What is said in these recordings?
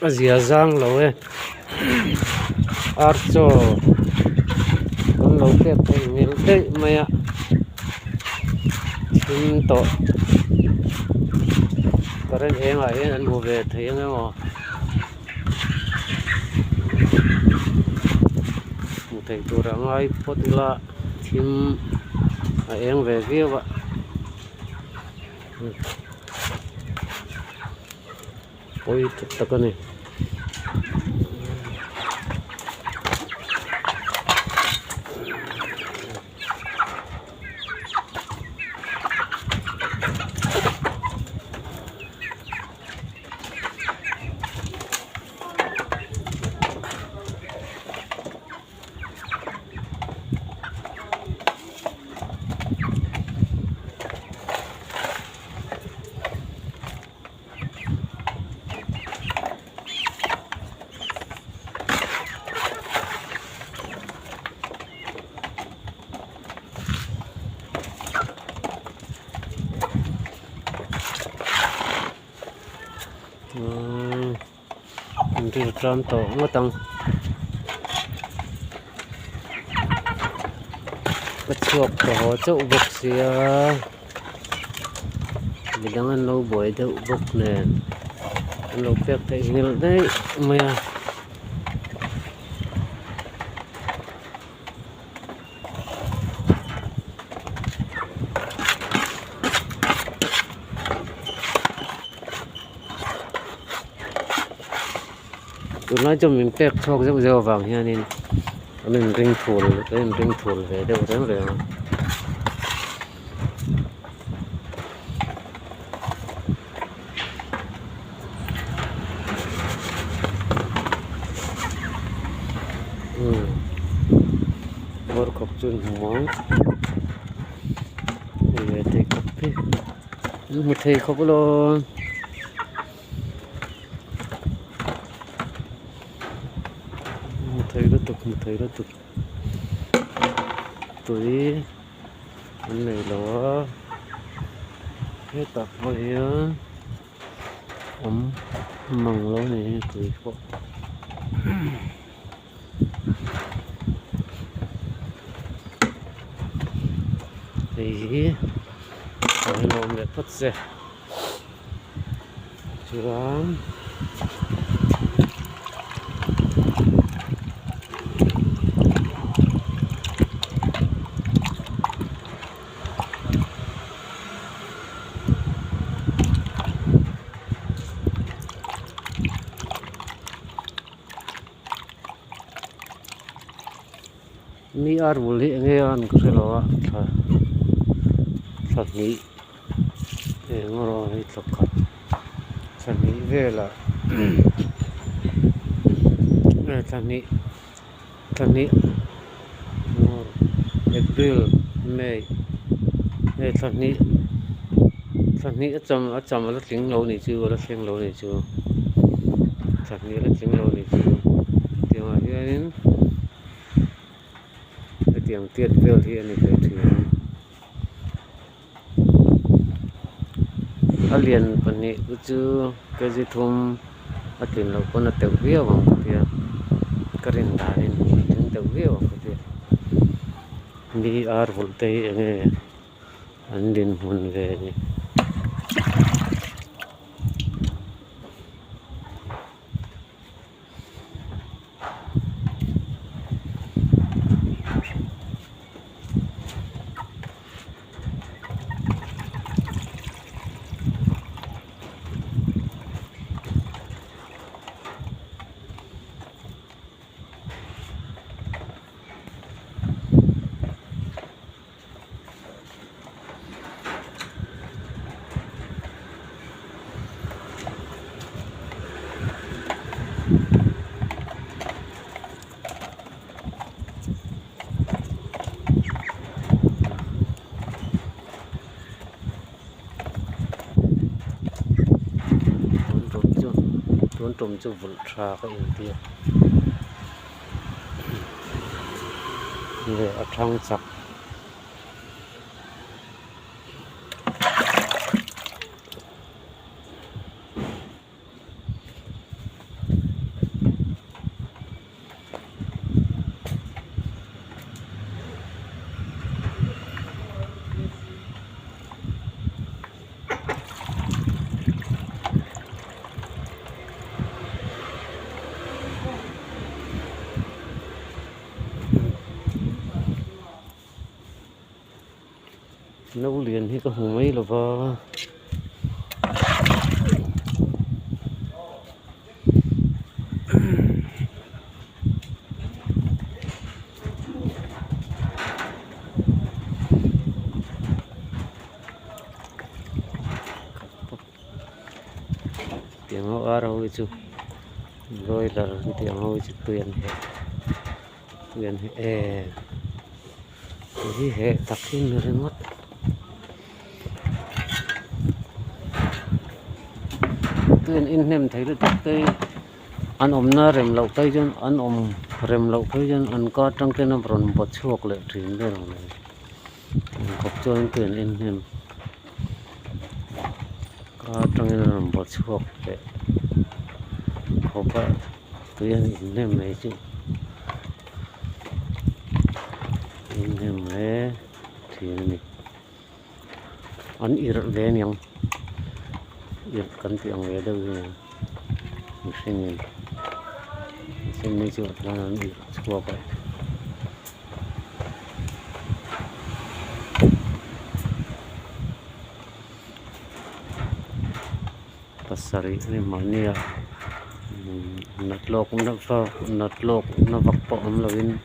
Azia giang lâu ấy archo con lâu tép thì nhiều đấy mày ạ chim to cái này em ấy anh mua về thấy em mà một thầy tôi đã ngay phốt là chim em về kia vậy ôi thật cái này đi làm tổ ngó tăng bắt chuột có chỗ bốc xìa mình đang ăn lâu buổi đậu bốc nè ăn lâu phép thấy nhiều đấy mày à tụi nói cho mình phép cho cái rau vàng nha nên mình rinh phùn cái mình rinh phùn về đâu đấy rồi bor cọc chun món về thầy cọc đi một thầy cọc luôn một thầy rất tục tuổi cái này nó hết tập rồi ấm măng lỗ này tuổi có thì cái lỗ này phát rẻ chưa ni ar buli nge an kuselo sa ni ngoro hi tlokha sa ni vela tani April May tani acham la tling lo ni chu la tling lo ni chu tani la tling lo ni chu tiang hian tiang tiết vel thì anh ấy thì alien phần này cứ chứ cái gì thùng ở trên lầu con là tiểu viêu bằng cái kia cái rừng đá nên những tiểu viêu bằng cái kia đi ar volte anh đến hôn về trộm cho vật ra cái tiền về ở trong sập nấu liền thì có hùng mấy là vào tiếng hậu ở đâu chứ rồi là tiếng hậu chứ tuyền hệ cái hệ tắc kinh nữa mất tuyền in nem thấy được cái anh na rem lậu tay chân anh rem lậu tay chân anh có trong cái nó còn bớt chuộc lại chuyện đây rồi cọc cho anh tuyền in nem có trong cái nó bớt chuộc lại có phải tuyền in nem này chứ in nem này thì này anh ir về nhang ir cần tiếng về đâu rồi sinh này chưa là nó ir chuộc vậy pasari ini mana natlok na vakpo am lovin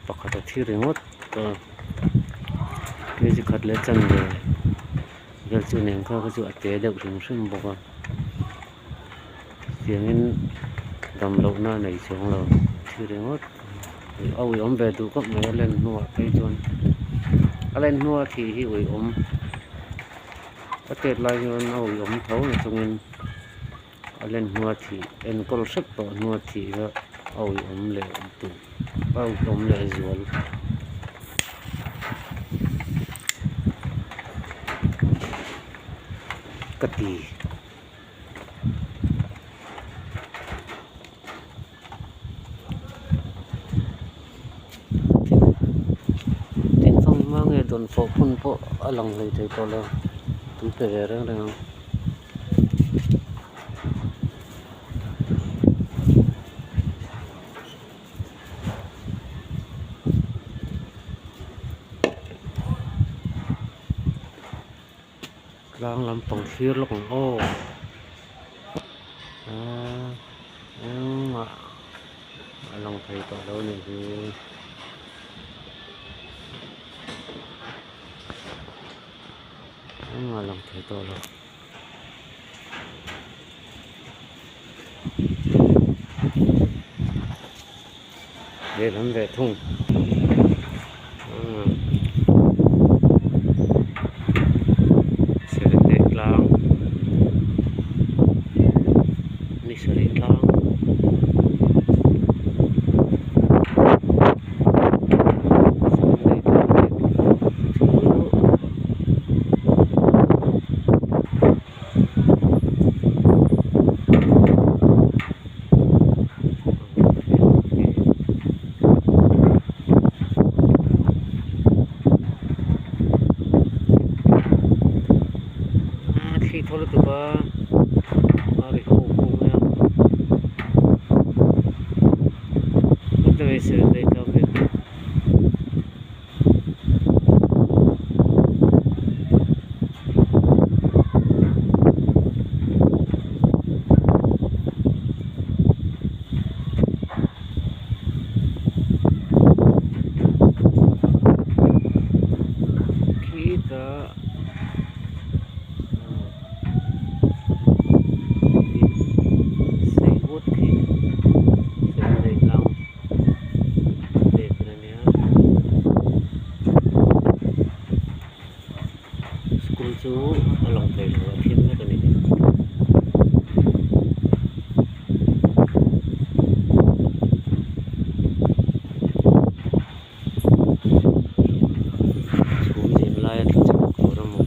pakata thi remote to cái gì khát lấy chân rồi giờ chuyện này có chuyện tế được chúng sinh bọc tiếng đầm lậu na này xuống là thi remote ôi ôm về tụ cấp mới lên nua cây chuan lên nua thì hi ôi ôm có tết lại cho ôi ôm thấu này chung nên lên nua thì em có sức bỏ nua thì ôi ôm lệ tụ ôi ôm lệ ruột kati tin phong mang nghe đồn phổ phun phổ ở lòng này thấy to lớn tú về đó đây không đang làm bằng khía lúc ô mà lòng thầy tỏ đâu này thì mà lòng thầy tỏ đâu để làm về thùng thôi tụi ba đi khô nha tôi sẽ đây cho việc kita chú ở lòng thầy là thiên nhất này chú nhìn lại thì chú có ra một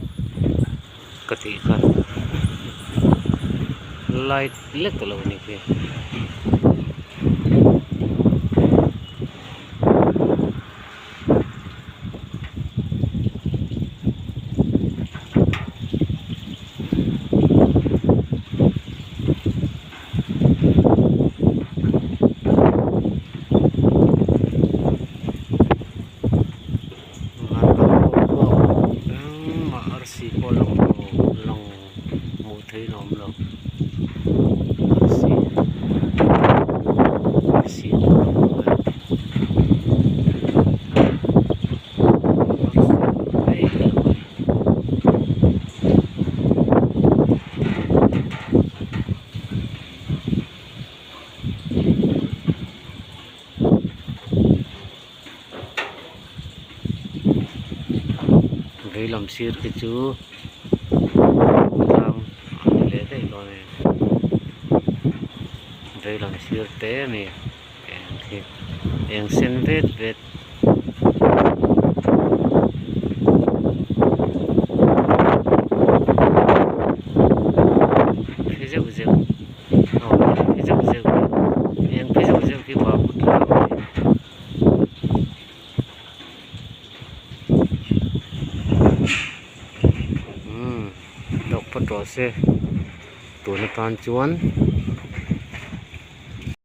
cái gì khác light lết từ lâu này kia đấy nôm luôn xì xì đấy làm xịt cái chú làm lấy đây rồi đây làm xịt té này yang sen vet phía dâu phía dâu yang phía dâu cái quả bút làm đọc bắt rõ xe tuổi nó toàn chuan